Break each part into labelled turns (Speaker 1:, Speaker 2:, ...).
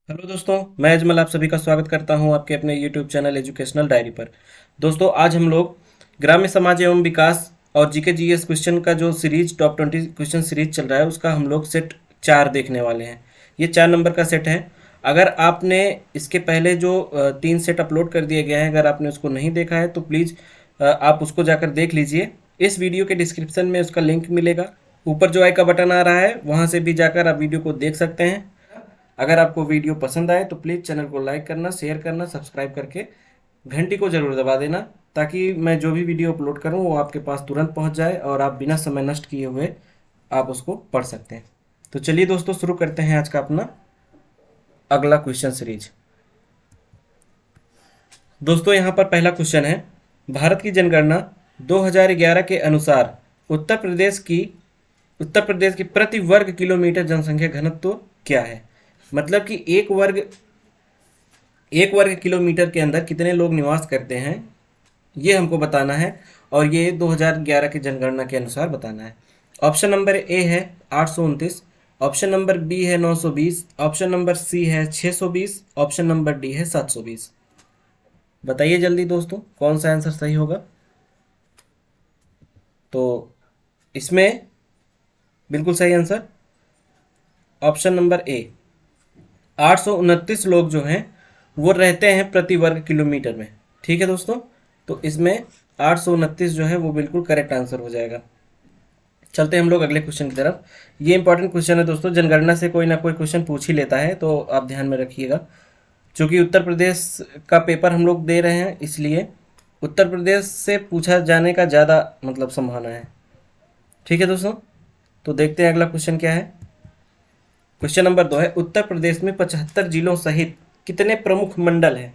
Speaker 1: Hello दोस्तों, मैं अजमल आप सभी का स्वागत करता हूं आपके अपने यूट्यूब चैनल एजुकेशनल डायरी पर। दोस्तों, आज हम लोग ग्राम्य समाज एवं विकास और जीके जीएस क्वेश्चन का जो सीरीज टॉप 20 क्वेश्चन सीरीज चल रहा है उसका हम लोग सेट 4 देखने वाले हैं। ये 4 नंबर का सेट है। अगर आपने इसके पहले जो 3 सेट अपलोड कर दिया गया है, अगर आपने उसको नहीं देखा है तो प्लीज़ आप उसको जाकर देख लीजिए। इस वीडियो के डिस्क्रिप्शन में उसका लिंक मिलेगा। ऊपर जो आई का बटन आ रहा है वहाँ से भी जाकर आप वीडियो को देख सकते हैं। अगर आपको वीडियो पसंद आए तो प्लीज़ चैनल को लाइक करना, शेयर करना, सब्सक्राइब करके घंटी को ज़रूर दबा देना, ताकि मैं जो भी वीडियो अपलोड करूं वो आपके पास तुरंत पहुंच जाए और आप बिना समय नष्ट किए हुए आप उसको पढ़ सकते हैं। तो चलिए दोस्तों, शुरू करते हैं आज का अपना अगला क्वेश्चन सीरीज। दोस्तों, यहाँ पर पहला क्वेश्चन है, भारत की जनगणना 2011 के अनुसार उत्तर प्रदेश की प्रति वर्ग किलोमीटर जनसंख्या घनत्व क्या है। मतलब कि एक वर्ग किलोमीटर के अंदर कितने लोग निवास करते हैं, ये हमको बताना है और ये 2011 की जनगणना के अनुसार बताना है। ऑप्शन नंबर ए है 829, ऑप्शन नंबर बी है 920, ऑप्शन नंबर सी है 620, ऑप्शन नंबर डी है 720। बताइए जल्दी दोस्तों, कौन सा आंसर सही होगा। तो इसमें बिल्कुल सही आंसर ऑप्शन नंबर ए, 829 लोग जो हैं वो रहते हैं प्रति वर्ग किलोमीटर में। ठीक है दोस्तों, तो इसमें 829 जो है वो बिल्कुल करेक्ट आंसर हो जाएगा। चलते हैं हम लोग अगले क्वेश्चन की तरफ। ये इंपॉर्टेंट क्वेश्चन है दोस्तों, जनगणना से कोई ना कोई क्वेश्चन पूछ ही लेता है, तो आप ध्यान में रखिएगा। क्योंकि उत्तर प्रदेश का पेपर हम लोग दे रहे हैं, इसलिए उत्तर प्रदेश से पूछा जाने का ज़्यादा मतलब संभावना है। ठीक है दोस्तों, तो देखते हैं अगला क्वेश्चन क्या है। क्वेश्चन नंबर 2 है, उत्तर प्रदेश में 75 जिलों सहित कितने प्रमुख मंडल हैं।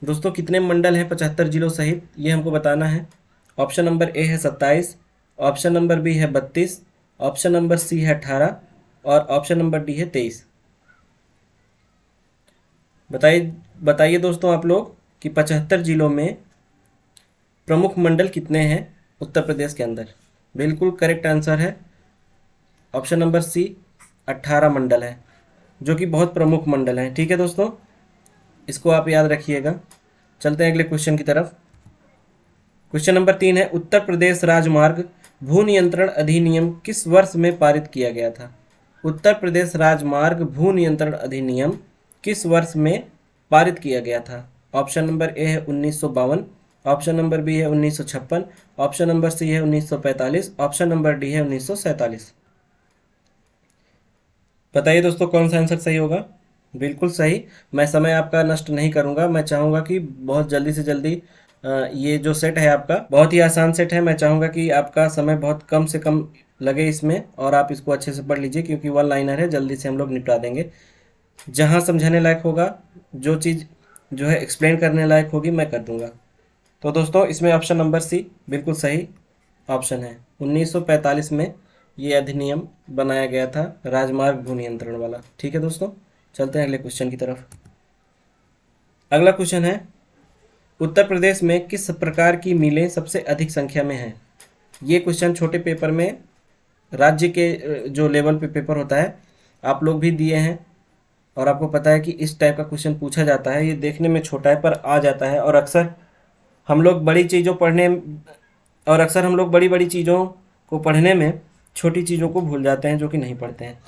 Speaker 1: दोस्तों, कितने मंडल हैं 75 जिलों सहित, ये हमको बताना है। ऑप्शन नंबर ए है 27, ऑप्शन नंबर बी है 32, ऑप्शन नंबर सी है 18 और ऑप्शन नंबर डी है 23। बताइए बताइए दोस्तों आप लोग कि 75 जिलों में प्रमुख मंडल कितने हैं उत्तर प्रदेश के अंदर। बिल्कुल करेक्ट आंसर है ऑप्शन नंबर सी, 18 मंडल है, जो कि बहुत प्रमुख मंडल हैं। ठीक है दोस्तों, इसको आप याद रखिएगा। चलते हैं अगले क्वेश्चन की तरफ। क्वेश्चन नंबर 3 है, उत्तर प्रदेश राजमार्ग भू नियंत्रण अधिनियम किस वर्ष में पारित किया गया था। उत्तर प्रदेश राजमार्ग भू नियंत्रण अधिनियम किस वर्ष में पारित किया गया था। ऑप्शन नंबर ए है 1952, ऑप्शन नंबर बी है 1956, ऑप्शन नंबर सी है 1945, ऑप्शन नंबर डी है 1947। बताइए दोस्तों, कौन सा आंसर सही होगा। बिल्कुल सही। मैं समय आपका नष्ट नहीं करूंगा, मैं चाहूँगा कि बहुत जल्दी से जल्दी ये जो सेट है आपका बहुत ही आसान सेट है। मैं चाहूँगा कि आपका समय बहुत कम से कम लगे इसमें और आप इसको अच्छे से पढ़ लीजिए, क्योंकि वन लाइनर है, जल्दी से हम लोग निपटा देंगे। जहाँ समझाने लायक होगा, जो चीज़ जो है एक्सप्लेन करने लायक होगी, मैं कर दूंगा। तो दोस्तों, इसमें ऑप्शन नंबर सी बिल्कुल सही ऑप्शन है। 1945 में ये अधिनियम बनाया गया था, राजमार्ग भू नियंत्रण वाला। ठीक है दोस्तों, चलते हैं अगले क्वेश्चन की तरफ। अगला क्वेश्चन है, उत्तर प्रदेश में किस प्रकार की मिलें सबसे अधिक संख्या में हैं। ये क्वेश्चन छोटे पेपर में, राज्य के जो लेवल पे पेपर होता है, आप लोग भी दिए हैं और आपको पता है कि इस टाइप का क्वेश्चन पूछा जाता है। ये देखने में छोटा है पर आ जाता है, और अक्सर हम लोग बड़ी बड़ी चीज़ों को पढ़ने में छोटी चीज़ों को भूल जाते हैं, जो कि नहीं पढ़ते हैं।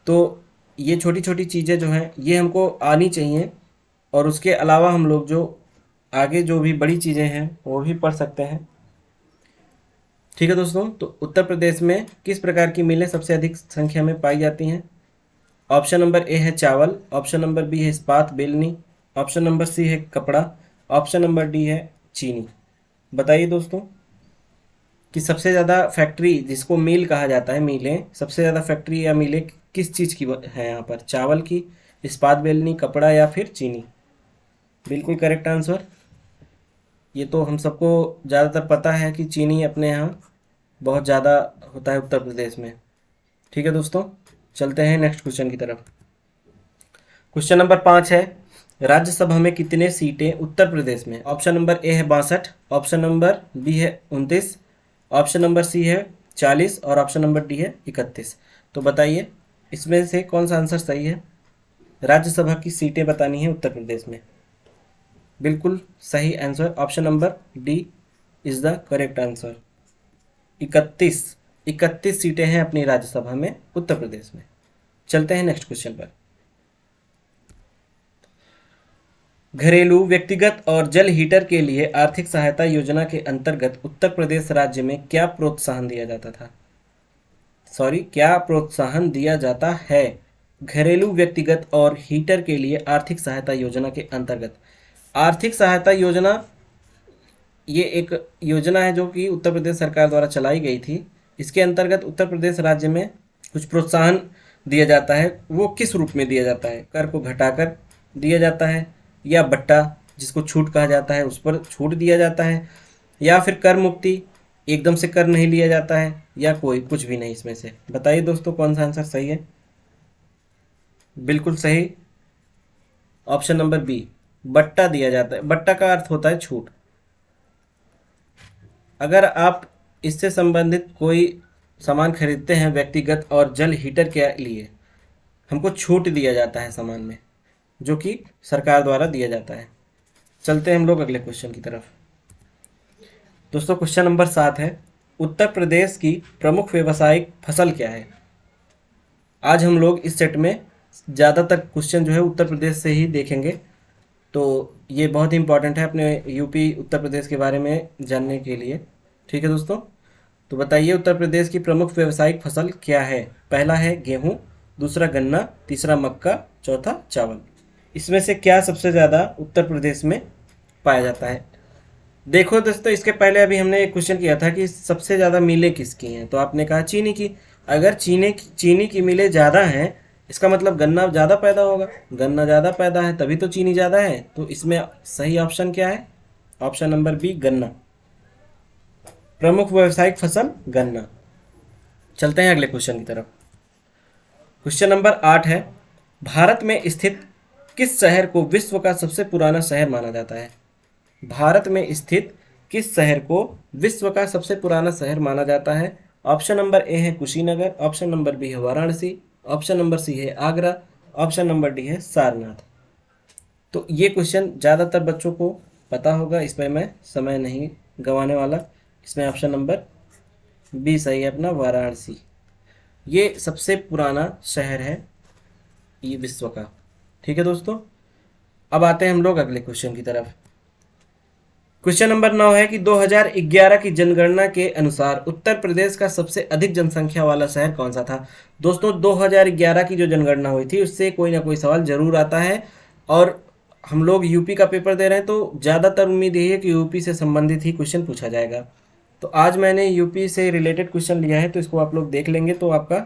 Speaker 1: तो ये छोटी छोटी चीज़ें जो हैं ये हमको आनी चाहिए, और उसके अलावा हम लोग जो आगे जो भी बड़ी चीज़ें हैं वो भी पढ़ सकते हैं। ठीक है दोस्तों, तो उत्तर प्रदेश में किस प्रकार की मिलें सबसे अधिक संख्या में पाई जाती हैं। ऑप्शन नंबर ए है चावल, ऑप्शन नंबर बी है इस्पात बेलनी, ऑप्शन नंबर सी है कपड़ा, ऑप्शन नंबर डी है चीनी। बताइए दोस्तों कि सबसे ज़्यादा फैक्ट्री, जिसको मिल कहा जाता है, मिलें, सबसे ज़्यादा फैक्ट्री या मिलें किस चीज़ की है यहाँ पर, चावल की, इस्पात बेलनी, कपड़ा या फिर चीनी। बिल्कुल करेक्ट आंसर। ये तो हम सबको ज़्यादातर पता है कि चीनी अपने यहाँ बहुत ज़्यादा होता है उत्तर प्रदेश में। ठीक है दोस्तों, चलते हैं नेक्स्ट क्वेश्चन की तरफ। क्वेश्चन नंबर 5 है, राज्यसभा में कितने सीटें उत्तर प्रदेश में। ऑप्शन नंबर ए है 62, ऑप्शन नंबर बी है 29, ऑप्शन नंबर सी है 40 और ऑप्शन नंबर डी है 31। तो बताइए इसमें से कौन सा आंसर सही है। राज्यसभा की सीटें बतानी है उत्तर प्रदेश में। बिल्कुल सही answer, option number D is the correct answer. 31 सीटें हैं अपनी राज्यसभा में उत्तर प्रदेश में। चलते हैं नेक्स्ट क्वेश्चन पर। घरेलू, व्यक्तिगत और जल हीटर के लिए आर्थिक सहायता योजना के अंतर्गत उत्तर प्रदेश राज्य में क्या प्रोत्साहन दिया जाता था? क्या प्रोत्साहन दिया जाता है घरेलू, व्यक्तिगत और हीटर के लिए आर्थिक सहायता योजना के अंतर्गत? आर्थिक सहायता योजना ये एक योजना है जो कि उत्तर प्रदेश सरकार द्वारा चलाई गई थी। इसके अंतर्गत उत्तर प्रदेश राज्य में कुछ प्रोत्साहन दिया जाता है। वो किस रूप में दिया जाता है? कर को घटाकर दिया जाता है, या बट्टा जिसको छूट कहा जाता है उस पर छूट दिया जाता है, या फिर कर मुक्ति, एकदम से कर नहीं लिया जाता है, या कोई कुछ भी नहीं इसमें से? बताइए दोस्तों कौन सा आंसर सही है? बिल्कुल सही, ऑप्शन नंबर बी, बट्टा दिया जाता है। बट्टा का अर्थ होता है छूट। अगर आप इससे संबंधित कोई सामान खरीदते हैं व्यक्तिगत और जल हीटर के लिए, हमको छूट दिया जाता है सामान में, जो कि सरकार द्वारा दिया जाता है। चलते हैं हम लोग अगले क्वेश्चन की तरफ। दोस्तों क्वेश्चन नंबर 7 है, उत्तर प्रदेश की प्रमुख व्यावसायिक फसल क्या है? आज हम लोग इस सेट में ज़्यादातर क्वेश्चन जो है उत्तर प्रदेश से ही देखेंगे, तो ये बहुत ही इंपॉर्टेंट है अपने यूपी उत्तर प्रदेश के बारे में जानने के लिए। ठीक है दोस्तों, तो बताइए उत्तर प्रदेश की प्रमुख व्यावसायिक फसल क्या है? पहला है गेहूं, दूसरा गन्ना, तीसरा मक्का, चौथा चावल। इसमें से क्या सबसे ज़्यादा उत्तर प्रदेश में पाया जाता है? देखो दोस्तों, इसके पहले अभी हमने एक क्वेश्चन किया था कि सबसे ज़्यादा मिलें किसकी हैं, तो आपने कहा चीनी की। अगर चीनी की मिलें ज़्यादा हैं, इसका मतलब गन्ना ज़्यादा पैदा होगा। गन्ना ज़्यादा पैदा है तभी तो चीनी ज़्यादा है। तो इसमें सही ऑप्शन क्या है? ऑप्शन नंबर बी, गन्ना। प्रमुख व्यावसायिक फसल गन्ना। चलते हैं अगले क्वेश्चन की तरफ। क्वेश्चन नंबर 8 है, भारत में स्थित किस शहर को विश्व का सबसे पुराना शहर माना जाता है? भारत में स्थित किस शहर को विश्व का सबसे पुराना शहर माना जाता है? ऑप्शन नंबर ए है कुशीनगर, ऑप्शन नंबर बी है वाराणसी, ऑप्शन नंबर सी है आगरा, ऑप्शन नंबर डी है सारनाथ। तो ये क्वेश्चन ज़्यादातर बच्चों को पता होगा, इस पर मैं समय नहीं गंवाने वाला। इसमें ऑप्शन नंबर बी सही है अपना, वाराणसी। ये सबसे पुराना शहर है ये विश्व का। ठीक है दोस्तों, अब आते हैं हम लोग अगले क्वेश्चन की तरफ। क्वेश्चन नंबर 9 है कि 2011 की जनगणना के अनुसार उत्तर प्रदेश का सबसे अधिक जनसंख्या वाला शहर कौन सा था? दोस्तों 2011 की जो जनगणना हुई थी उससे कोई ना कोई सवाल जरूर आता है, और हम लोग यूपी का पेपर दे रहे हैं तो ज़्यादातर उम्मीद यही है कि यूपी से संबंधित ही क्वेश्चन पूछा जाएगा। तो आज मैंने यूपी से रिलेटेड क्वेश्चन लिया है, तो इसको आप लोग देख लेंगे तो आपका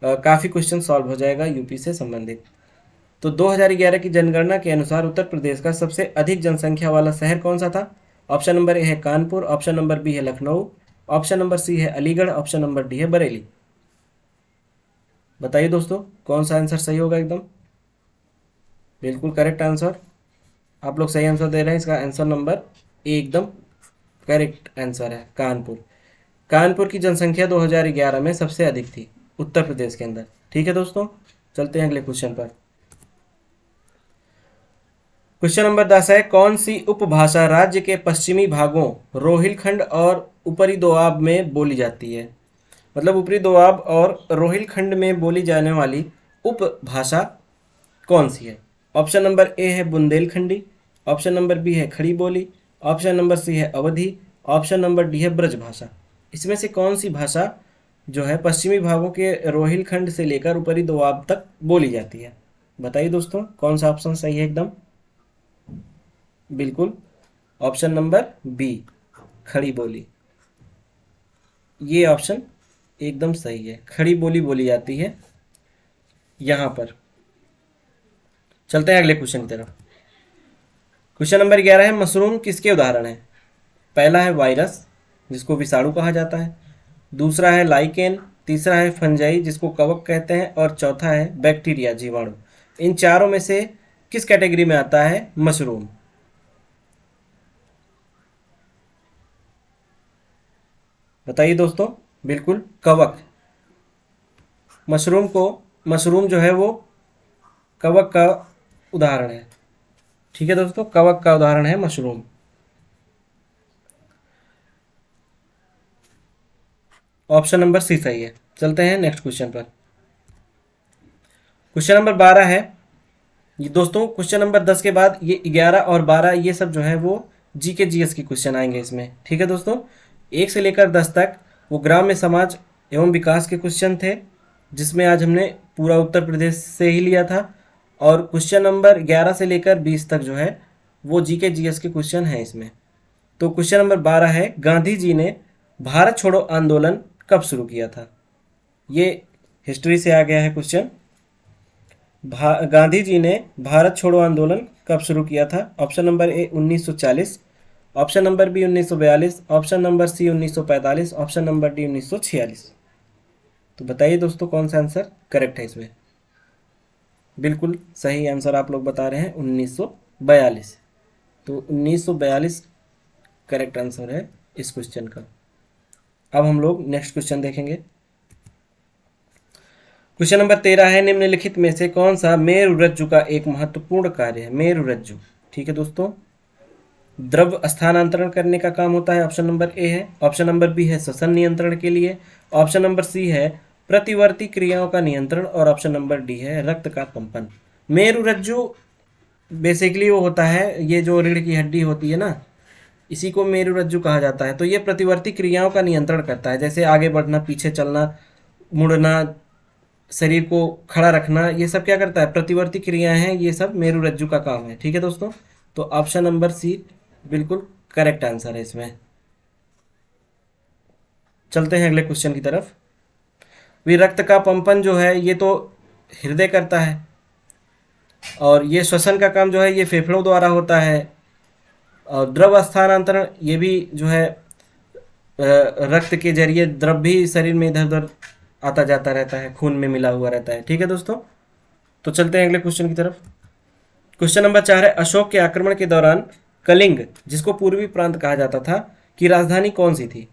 Speaker 1: काफ़ी क्वेश्चन सॉल्व हो जाएगा यूपी से संबंधित। तो 2011 की जनगणना के अनुसार उत्तर प्रदेश का सबसे अधिक जनसंख्या वाला शहर कौन सा था? ऑप्शन नंबर ए है कानपुर, ऑप्शन नंबर बी है लखनऊ, ऑप्शन नंबर सी है अलीगढ़, ऑप्शन नंबर डी है बरेली। बताइए दोस्तों कौन सा आंसर सही होगा? एकदम बिल्कुल करेक्ट आंसर, आप लोग सही आंसर दे रहे हैं। इसका आंसर नंबर ए एकदम करेक्ट आंसर है, कानपुर। कानपुर की जनसंख्या 2011 में सबसे अधिक थी उत्तर प्रदेश के अंदर। ठीक है दोस्तों, चलते हैं अगले क्वेश्चन पर। क्वेश्चन नंबर 10 है, कौन सी उपभाषा राज्य के पश्चिमी भागों रोहिलखंड और ऊपरी दोआब में बोली जाती है? मतलब ऊपरी दोआब और रोहिलखंड में बोली जाने वाली उपभाषा कौन सी है? ऑप्शन नंबर ए है बुंदेलखंडी, ऑप्शन नंबर बी है खड़ी बोली, ऑप्शन नंबर सी है अवधी, ऑप्शन नंबर डी है ब्रज भाषा। इसमें से कौन सी भाषा जो है पश्चिमी भागों के रोहिलखंड से लेकर ऊपरी दोआब तक बोली जाती है? बताइए दोस्तों कौन सा ऑप्शन सही है? एकदम बिल्कुल ऑप्शन नंबर बी, खड़ी बोली। ये ऑप्शन एकदम सही है, खड़ी बोली बोली जाती है यहाँ पर। चलते हैं अगले क्वेश्चन की तरफ। क्वेश्चन नंबर 11 है, मशरूम किसके उदाहरण है? पहला है वायरस जिसको विषाणु कहा जाता है, दूसरा है लाइकेन, तीसरा है फंजाई जिसको कवक कहते हैं, और चौथा है बैक्टीरिया जीवाणु। इन चारों में से किस कैटेगरी में आता है मशरूम? बताइए दोस्तों। बिल्कुल कवक। मशरूम जो है वो कवक का उदाहरण है। ठीक है दोस्तों, कवक का उदाहरण है मशरूम। ऑप्शन नंबर सी सही है। चलते हैं नेक्स्ट क्वेश्चन पर। क्वेश्चन नंबर 12 है ये दोस्तों। क्वेश्चन नंबर 10 के बाद ये 11 और 12 ये सब जो है वो जीके जीएस के क्वेश्चन आएंगे इसमें। ठीक है दोस्तों, 1 से लेकर 10 तक वो ग्राम्य समाज एवं विकास के क्वेश्चन थे, जिसमें आज हमने पूरा उत्तर प्रदेश से ही लिया था। और क्वेश्चन नंबर 11 से लेकर 20 तक जो है वो जीके जीएस के क्वेश्चन हैं इसमें। तो क्वेश्चन नंबर 12 है, गांधी जी ने भारत छोड़ो आंदोलन कब शुरू किया था? ये हिस्ट्री से आ गया है क्वेश्चन। गांधी जी ने भारत छोड़ो आंदोलन कब शुरू किया था? Option number A 1940, option number B 1942, option number C 1945, option number D 1946। तो बताइए दोस्तों कौन सा आंसर करेक्ट है इसमें? बिल्कुल सही आंसर आप लोग बता रहे हैं 1942। तो 1942 करेक्ट आंसर है इस क्वेश्चन का। अब हम लोग नेक्स्ट क्वेश्चन देखेंगे। क्वेश्चन नंबर 13 है, निम्नलिखित में से कौन सा मेरुरज्जु का एक महत्वपूर्ण कार्य है? मेरुरज्जु, ठीक है दोस्तों, द्रव स्थानांतरण करने का काम होता है। ऑप्शन नंबर ए है। ऑप्शन नंबर बी है श्वसन नियंत्रण के लिए। ऑप्शन नंबर सी है प्रतिवर्ती क्रियाओं का नियंत्रण। और ऑप्शन नंबर डी है रक्त का कंपन। मेरुरज्जु बेसिकली वो होता है, ये जो रीढ़ की हड्डी होती है ना, इसी को मेरुरज्जु कहा जाता है। तो ये प्रतिवर्ती क्रियाओं का नियंत्रण करता है, जैसे आगे बढ़ना, पीछे चलना, मुड़ना, शरीर को खड़ा रखना, ये सब क्या करता है? प्रतिवर्ती क्रियाएं हैं, ये सब मेरुरज्जु का काम है। ठीक है दोस्तों, तो ऑप्शन नंबर सी बिल्कुल करेक्ट आंसर है इसमें। चलते हैं अगले क्वेश्चन की तरफ। भी रक्त का पंपन जो है ये तो हृदय करता है, और ये श्वसन का काम जो है ये फेफड़ों द्वारा होता है, और द्रव स्थानांतरण ये भी जो है रक्त के जरिए द्रव भी शरीर में इधर उधर आता जाता रहता है, खून में मिला हुआ रहता है। ठीक है दोस्तों, तो चलते हैं अगले क्वेश्चन की तरफ। क्वेश्चन नंबर 4 है, अशोक के आक्रमण के दौरान कलिंग, जिसको पूर्वी प्रांत कहा जाता था, की राजधानी कौन सी थी?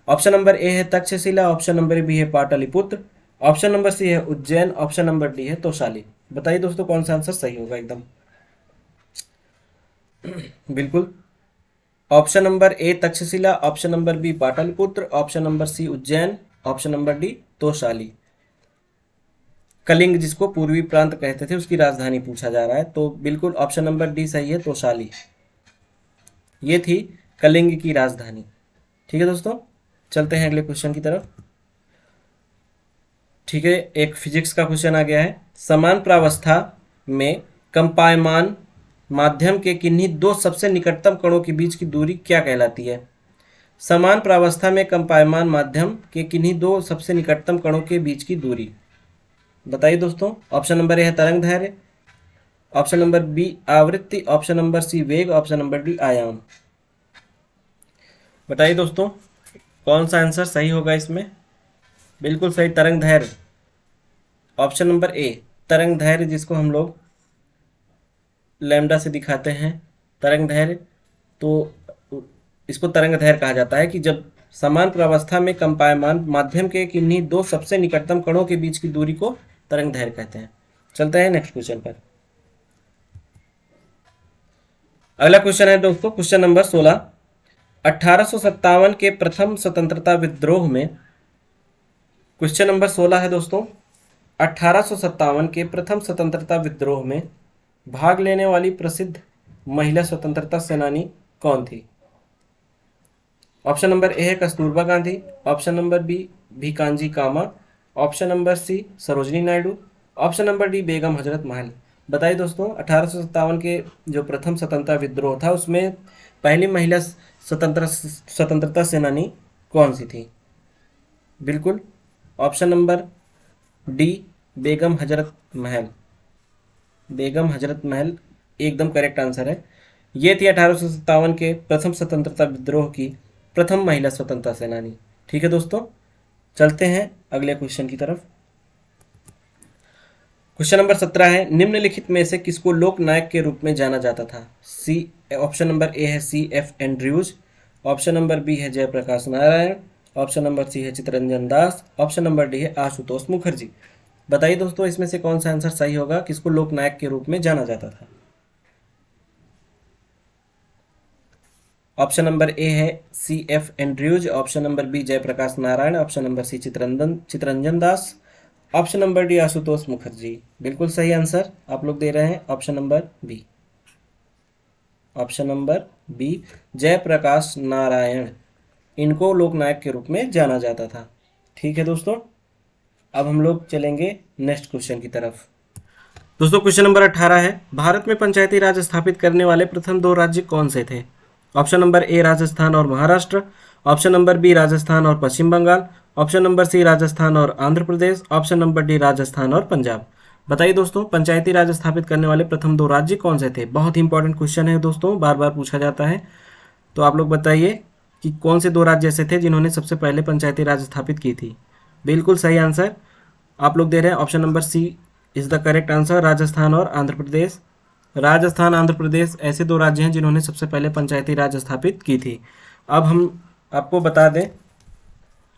Speaker 1: ऑप्शन नंबर ए है तक्षशिला, ऑप्शन नंबर बी है पाटलिपुत्र, ऑप्शन नंबर सी है उज्जैन, ऑप्शन नंबर डी है तोशाली। बताइए दोस्तों कौन सा आंसर सही होगा एकदम? बिल्कुल option number A Takshashila, option number B Pataliputra, option number C Ujjain, option number D Tosali. Kalinga जिसको पूर्वी प्रांत कहते थे उसकी राजधानी पूछा जा रहा है, तो बिल्कुल ऑप्शन नंबर डी सही है, तोशाली। ये थी कलिंग की राजधानी। ठीक है दोस्तों, चलते हैं अगले क्वेश्चन की तरफ। ठीक है, एक फिजिक्स का क्वेश्चन आ गया है। समान प्रावस्था में कंपायमान माध्यम के किन्हीं दो सबसे निकटतम कणों के बीच की दूरी क्या कहलाती है? समान प्रावस्था में कंपायमान माध्यम के किन्हीं दो सबसे निकटतम कणों के बीच की दूरी बताइए दोस्तों। ऑप्शन नंबर ए है तरंग दैर्घ्य, ऑप्शन नंबर बी आवृत्ति, ऑप्शन नंबर सी वेग, ऑप्शन नंबर डी आयाम। बताइए दोस्तों कौन सा आंसर सही होगा इसमें? बिल्कुल सही, तरंग दैर्घ्य। ऑप्शन नंबर ए तरंग दैर्घ्य, जिसको हम लोग लैम्डा से दिखाते हैं तरंग दैर्घ्य, तो इसको तरंग दैर्घ्य कहा जाता है कि जब समान प्रावस्था में कंपायमान माध्यम के किन्हीं दो सबसे निकटतम कणों के बीच की दूरी को तरंग दैर्घ्य कहते हैं। चलते हैं नेक्स्ट क्वेश्चन पर। अगला क्वेश्चन है दोस्तों क्वेश्चन नंबर 16। 1857 के प्रथम स्वतंत्रता विद्रोह में, क्वेश्चन नंबर 16 है दोस्तों, 1857 के प्रथम स्वतंत्रता विद्रोह में भाग लेने वाली प्रसिद्ध महिला स्वतंत्रता सेनानी कौन थी? ऑप्शन नंबर ए है Kasturba Gandhi, option number B Bhikaji Cama, option number C Sarojini Naidu, option number D Begum Hazrat Mahal. बताइए दोस्तों 1857 के जो प्रथम स्वतंत्रता विद्रोह था उसमें पहली महिला स्वतंत्रता सेनानी कौन सी थी? बिल्कुल option number D Begum Hazrat महल। बेगम हजरत महल एकदम करेक्ट आंसर है। ये थी 1857 के प्रथम स्वतंत्रता विद्रोह की प्रथम महिला स्वतंत्रता सेनानी। ठीक है दोस्तों, चलते हैं अगले क्वेश्चन की तरफ। क्वेश्चन नंबर 17 है, निम्नलिखित में से किसको लोक नायक के रूप में जाना जाता था? ऑप्शन नंबर ए है C F Andrews, option number B है Jayaprakash Narayan, option number C है Chittaranjan Das, option number D है आशुतोष मुखर्जी। बताइए दोस्तों, इसमें से कौन सा आंसर सही होगा, किसको लोकनायक के रूप में जाना जाता था। ऑप्शन नंबर ए है C.F. Andrews, option number B Jayaprakash Narayan, option number C Chittaranjan Das, option number D Ashutosh Mukherjee. बिल्कुल सही आंसर आप लोग दे रहे हैं option number B. Option number B Jayaprakash Narayan, इनको लोकनायक के रूप में जाना जाता था। ठीक है दोस्तों, अब हम लोग चलेंगे नेक्स्ट क्वेश्चन की तरफ। दोस्तों क्वेश्चन नंबर 18 है, भारत में पंचायती राज स्थापित करने वाले प्रथम 2 राज्य कौन से थे। ऑप्शन नंबर ए राजस्थान और Maharashtra, option number B Rajasthan और Paschim Bengal, option number C Rajasthan और Andhra Pradesh, option number D Rajasthan और पंजाब। बताइए दोस्तों, पंचायती राज स्थापित करने वाले प्रथम 2 राज्य कौन से थे। बहुत ही इंपॉर्टेंट क्वेश्चन है दोस्तों, बार बार पूछा जाता है। तो आप लोग बताइए कि कौन से 2 राज्य ऐसे थे जिन्होंने सबसे पहले पंचायती राज स्थापित की थी। बिल्कुल सही आंसर आप लोग दे रहे हैं option number C is the correct answer, Rajasthan और आंध्र प्रदेश। राजस्थान आंध्र प्रदेश ऐसे 2 राज्य हैं जिन्होंने सबसे पहले पंचायती राज स्थापित की थी। अब हम आपको बता दें,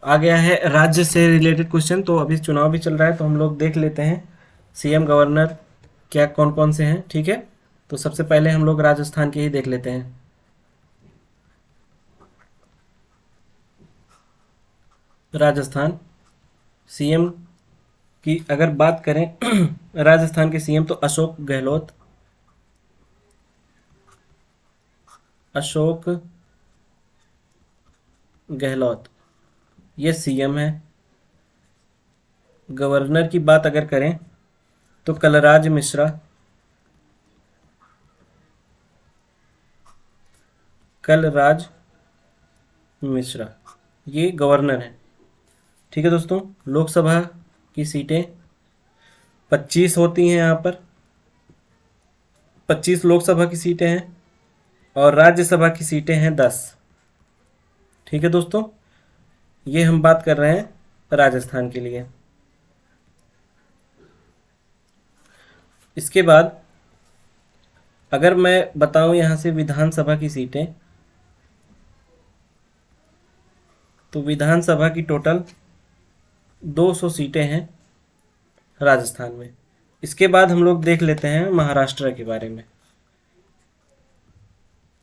Speaker 1: आ गया है राज्य से रिलेटेड क्वेश्चन। तो अभी चुनाव भी चल रहा है, तो हम लोग देख लेते हैं सीएम गवर्नर क्या कौन कौन से हैं। ठीक है, तो सबसे पहले हम लोग राजस्थान के ही देख लेते हैं। राजस्थान सीएम की अगर बात करें राजस्थान के सीएम तो अशोक गहलोत, अशोक गहलोत ये सीएम है। गवर्नर की बात अगर करें तो कलराज मिश्रा, कलराज मिश्रा ये गवर्नर हैं। ठीक है दोस्तों, लोकसभा की सीटें 25 होती हैं, यहाँ पर 25 लोकसभा की सीटें हैं और राज्यसभा की सीटें हैं 10। ठीक है दोस्तों, ये हम बात कर रहे हैं राजस्थान के लिए। इसके बाद अगर मैं बताऊं यहाँ से विधानसभा की सीटें, तो विधानसभा की टोटल 200 सीटें हैं राजस्थान में। इसके बाद हम लोग देख लेते हैं महाराष्ट्र के बारे में।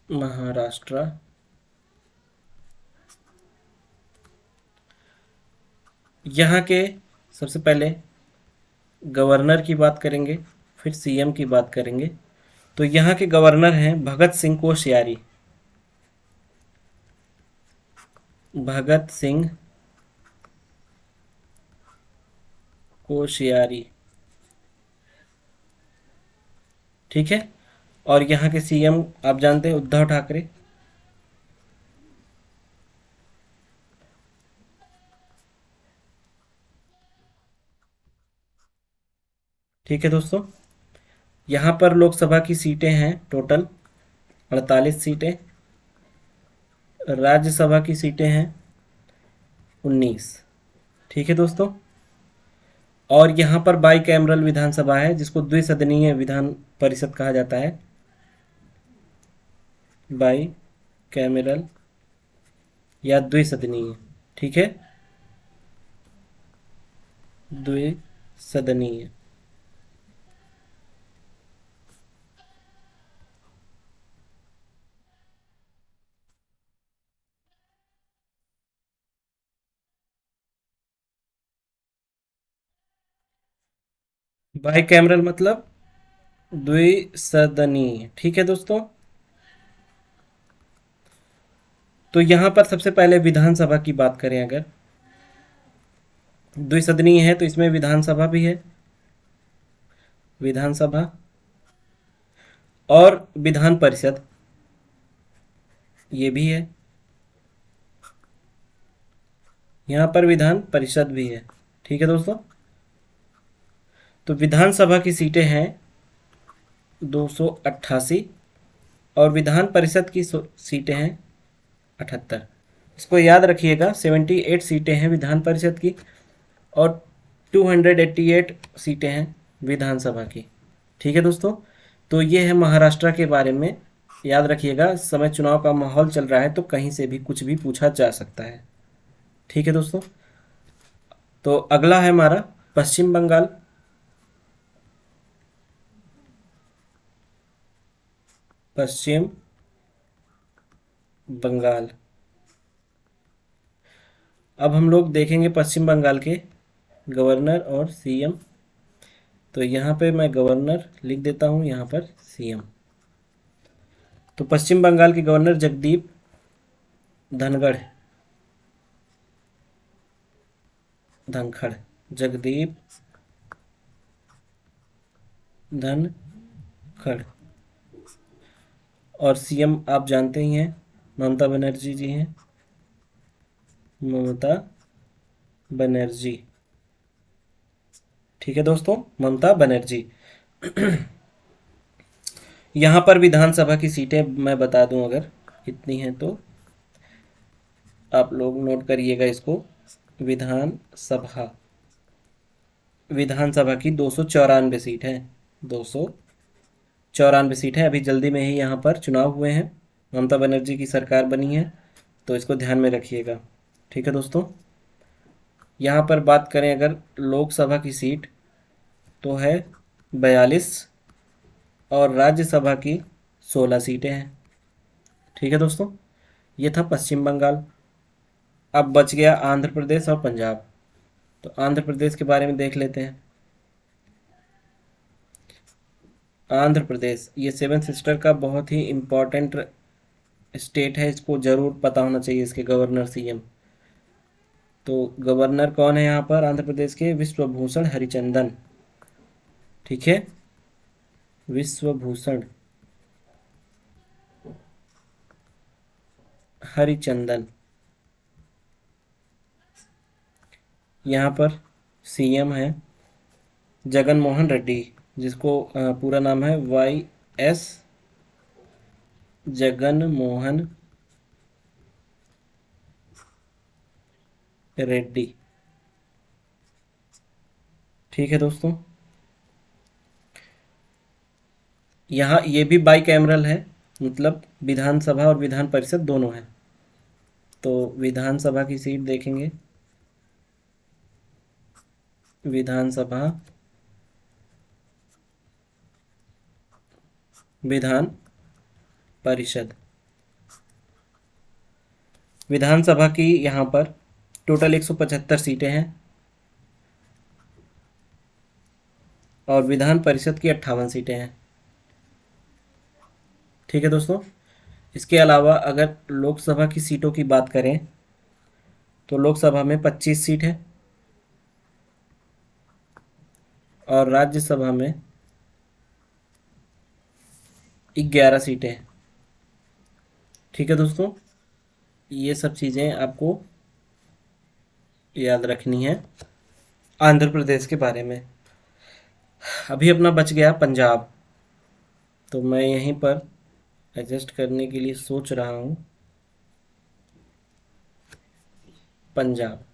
Speaker 1: महाराष्ट्र यहाँ के सबसे पहले गवर्नर की बात करेंगे, फिर सीएम की बात करेंगे। तो यहाँ के गवर्नर हैं भगत सिंह कोश्यारी, भगत सिंह कोश्यारी। ठीक है, और यहाँ के सीएम आप जानते हैं उद्धव ठाकरे। ठीक है दोस्तों, यहाँ पर लोकसभा की सीटें हैं टोटल 48 सीटें, राज्यसभा की सीटें हैं 19। ठीक है दोस्तों, और यहाँ पर बाई कैमरल विधानसभा है जिसको द्विसदनीय विधान परिषद कहा जाता है। बाई कैमरल या द्विसदनीय। ठीक है, द्विसदनीय। बाई कैमरल मतलब द्विसदनीय। ठीक है दोस्तों, तो यहां पर सबसे पहले विधानसभा की बात करें, अगर द्विसदनीय है तो इसमें विधानसभा भी है, विधानसभा और विधान परिषद ये भी है, यहां पर विधान परिषद भी है। ठीक है दोस्तों, तो विधानसभा की सीटें हैं 288 और विधान परिषद की सीटें हैं 78। इसको याद रखिएगा, 78 सीटें हैं विधान परिषद की और 288 सीटें हैं विधानसभा की। ठीक है दोस्तों, तो ये है महाराष्ट्र के बारे में। याद रखिएगा, इस समय चुनाव का माहौल चल रहा है तो कहीं से भी कुछ भी पूछा जा सकता है। ठीक है दोस्तों, तो अगला है हमारा पश्चिम बंगाल। पश्चिम बंगाल। अब हम लोग देखेंगे पश्चिम बंगाल के गवर्नर और सीएम। तो यहाँ पे मैं गवर्नर लिख देता हूँ, यहाँ पर सीएम। तो पश्चिम बंगाल के गवर्नर जगदीप धनखड़, जगदीप धनखड़। और सीएम आप जानते ही हैं, ममता बनर्जी जी हैं, ममता बनर्जी। ठीक है दोस्तों, ममता बनर्जी। यहाँ पर विधानसभा की सीटें मैं बता दूं अगर कितनी हैं, तो आप लोग नोट करिएगा इसको। विधानसभा विधानसभा की 294 सीट है, 294 सीट है। अभी जल्दी में ही यहाँ पर चुनाव हुए हैं, ममता बनर्जी की सरकार बनी है, तो इसको ध्यान में रखिएगा। ठीक है दोस्तों, यहाँ पर बात करें अगर लोकसभा की सीट तो है 42 और राज्यसभा की 16 सीटें हैं। ठीक है दोस्तों, ये था पश्चिम बंगाल। अब बच गया आंध्र प्रदेश और पंजाब। तो आंध्र प्रदेश के बारे में देख लेते हैं। आंध्र प्रदेश ये सेवन सिस्टर का बहुत ही इम्पोर्टेंट स्टेट है, इसको ज़रूर पता होना चाहिए इसके गवर्नर सीएम। तो गवर्नर कौन है यहाँ पर आंध्र प्रदेश के? विश्वभूषण हरिचंदन। ठीक है, विश्वभूषण हरिचंदन। यहाँ पर सीएम है जगन मोहन रेड्डी, जिसको पूरा नाम है YS जगन मोहन रेड्डी। ठीक है दोस्तों, यहाँ ये भी बाई कैमरल है, मतलब विधानसभा और विधान परिषद दोनों है। तो विधानसभा की सीट देखेंगे, विधानसभा विधान परिषद। विधानसभा की यहाँ पर टोटल 175 सीटें हैं और विधान परिषद की 58 सीटें हैं। ठीक है दोस्तों, इसके अलावा अगर लोकसभा की सीटों की बात करें तो लोकसभा में 25 सीट है और राज्यसभा में 11 सीटें हैं। ठीक है दोस्तों, ये सब चीज़ें आपको याद रखनी है आंध्र प्रदेश के बारे में। अभी अपना बच गया पंजाब, तो मैं यहीं पर एडजस्ट करने के लिए सोच रहा हूँ पंजाब।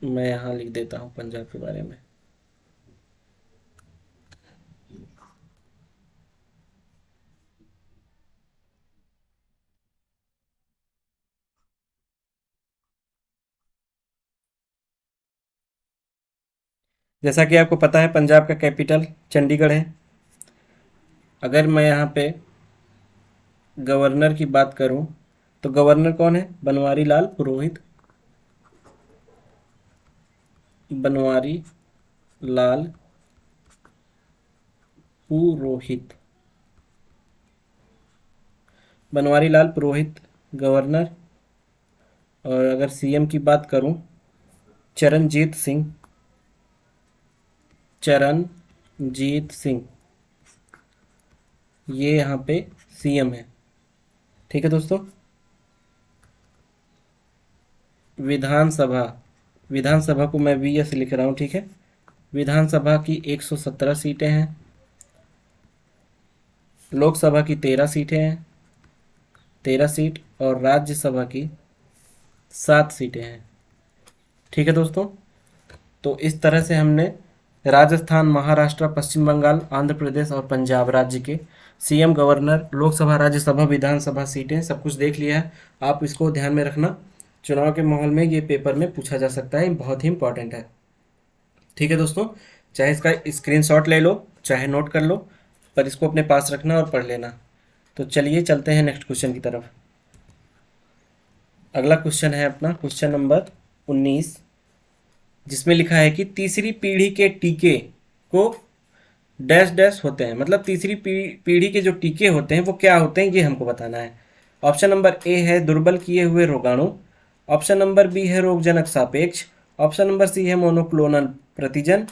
Speaker 1: मैं यहाँ लिख देता हूँ पंजाब के बारे में। जैसा कि आपको पता है पंजाब का कैपिटल चंडीगढ़ है। अगर मैं यहाँ पे गवर्नर की बात करूँ तो गवर्नर कौन है? बनवारी लाल पुरोहित। बनवारी लाल पुरोहित, बनवारी लाल पुरोहित गवर्नर। और अगर सीएम की बात करूं, चरणजीत सिंह, चरणजीत सिंह ये यहाँ पे सीएम है। ठीक है दोस्तों, विधानसभा विधानसभा को मैं VS लिख रहा हूँ। ठीक है, विधानसभा की 117 सीटें हैं, लोकसभा की 13 सीटें हैं, 13 सीट, और राज्यसभा की 7 सीटें हैं। ठीक है दोस्तों, तो इस तरह से हमने राजस्थान, महाराष्ट्र, पश्चिम बंगाल, आंध्र प्रदेश और पंजाब राज्य के सीएम, गवर्नर, लोकसभा, राज्यसभा, विधानसभा सीटें सब कुछ देख लिया है। आप इसको ध्यान में रखना, चुनाव के माहौल में ये पेपर में पूछा जा सकता है, बहुत ही इंपॉर्टेंट है। ठीक है दोस्तों, चाहे इसका स्क्रीनशॉट ले लो, चाहे नोट कर लो, पर इसको अपने पास रखना और पढ़ लेना। तो चलिए चलते हैं नेक्स्ट क्वेश्चन की तरफ। अगला क्वेश्चन है अपना क्वेश्चन नंबर 19, जिसमें लिखा है कि तीसरी पीढ़ी के टीके को डैश डैश होते हैं, मतलब तीसरी पीढ़ी के जो टीके होते हैं वो क्या होते हैं, ये हमको बताना है। ऑप्शन नंबर ए है दुर्बल किए हुए रोगाणु, ऑप्शन नंबर बी है रोगजनक सापेक्ष, ऑप्शन नंबर सी है मोनोक्लोनल प्रतिजन,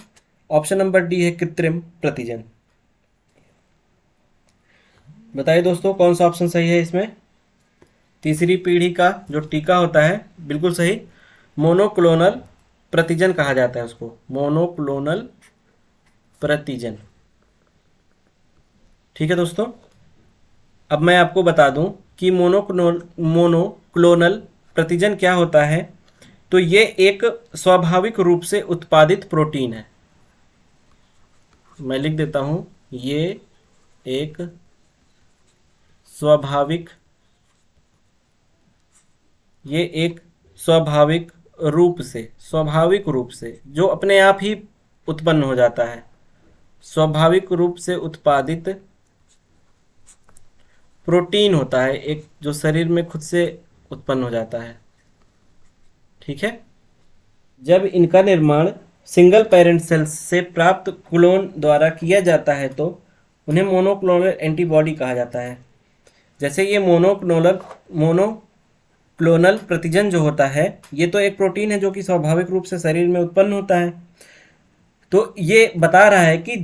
Speaker 1: ऑप्शन नंबर डी है कृत्रिम प्रतिजन। बताइए दोस्तों कौन सा ऑप्शन सही है इसमें। तीसरी पीढ़ी का जो टीका होता है, बिल्कुल सही, मोनोक्लोनल प्रतिजन कहा जाता है उसको, मोनोक्लोनल प्रतिजन। ठीक है दोस्तों, अब मैं आपको बता दूं कि मोनोक्लोनल प्रतिजन क्या होता है। तो ये एक स्वाभाविक रूप से उत्पादित प्रोटीन है। मैं लिख देता हूं, ये एक स्वाभाविक स्वाभाविक रूप से जो अपने आप ही उत्पन्न हो जाता है, स्वाभाविक रूप से उत्पादित प्रोटीन होता है, एक जो शरीर में खुद से उत्पन्न हो जाता है। ठीक है, जब इनका निर्माण सिंगल पेरेंट सेल्स से प्राप्त क्लोन द्वारा किया जाता है तो उन्हें मोनोक्लोनल एंटीबॉडी कहा जाता है। जैसे ये मोनोक्लोनल प्रतिजन जो होता है, ये तो एक प्रोटीन है जो कि स्वाभाविक रूप से शरीर में उत्पन्न होता है। तो ये बता रहा है कि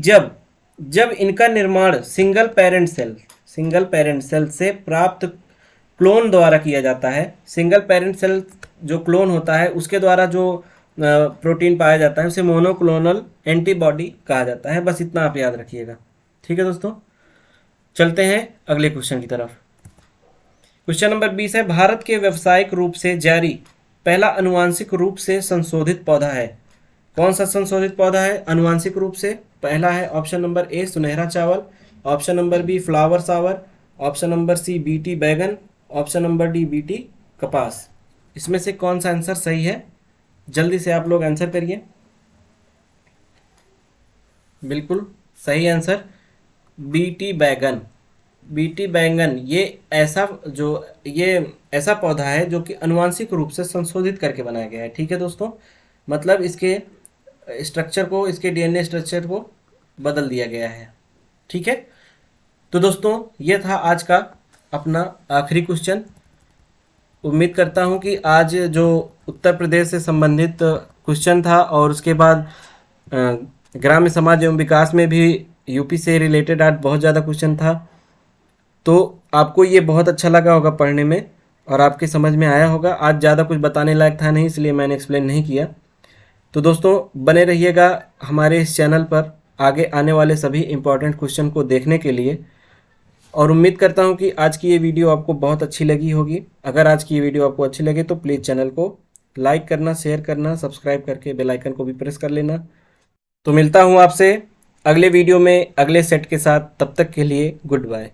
Speaker 1: जब इनका निर्माण सिंगल पेरेंट सेल से प्राप्त क्लोन द्वारा किया जाता है, सिंगल पेरेंट सेल जो क्लोन होता है उसके द्वारा जो प्रोटीन पाया जाता है उसे मोनोक्लोनल एंटीबॉडी कहा जाता है। बस इतना आप याद रखिएगा। ठीक है दोस्तों, चलते हैं अगले क्वेश्चन की तरफ। क्वेश्चन नंबर 20 है, भारत के व्यावसायिक रूप से जारी पहला अनुवांशिक रूप से संशोधित पौधा है। कौन सा संशोधित पौधा है अनुवांशिक रूप से? पहला है ऑप्शन नंबर ए सुनहरा चावल, ऑप्शन नंबर बी फ्लावर सावर, ऑप्शन नंबर सी बीटी बैगन, ऑप्शन नंबर डी बीटी कपास। इसमें से कौन सा आंसर सही है? जल्दी से आप लोग आंसर करिए। बिल्कुल सही आंसर बीटी बैगन। बीटी बैंगन ये ऐसा पौधा है जो कि अनुवांशिक रूप से संशोधित करके बनाया गया है। ठीक है दोस्तों, मतलब इसके स्ट्रक्चर को, इसके डीएनए स्ट्रक्चर को बदल दिया गया है। ठीक है, तो दोस्तों ये था आज का अपना आखिरी क्वेश्चन। उम्मीद करता हूँ कि आज जो उत्तर प्रदेश से संबंधित क्वेश्चन था और उसके बाद ग्राम्य समाज एवं विकास में भी यूपी से रिलेटेड आज बहुत ज़्यादा क्वेश्चन था, तो आपको ये बहुत अच्छा लगा होगा पढ़ने में और आपके समझ में आया होगा। आज ज़्यादा कुछ बताने लायक था नहीं, इसलिए मैंने एक्सप्लेन नहीं किया। तो दोस्तों बने रहिएगा हमारे इस चैनल पर आगे आने वाले सभी इम्पोर्टेंट क्वेश्चन को देखने के लिए, और उम्मीद करता हूं कि आज की ये वीडियो आपको बहुत अच्छी लगी होगी। अगर आज की ये वीडियो आपको अच्छी लगे तो प्लीज़ चैनल को लाइक करना, शेयर करना, सब्सक्राइब करके बेल आइकन को भी प्रेस कर लेना। तो मिलता हूं आपसे अगले वीडियो में अगले सेट के साथ, तब तक के लिए गुड बाय।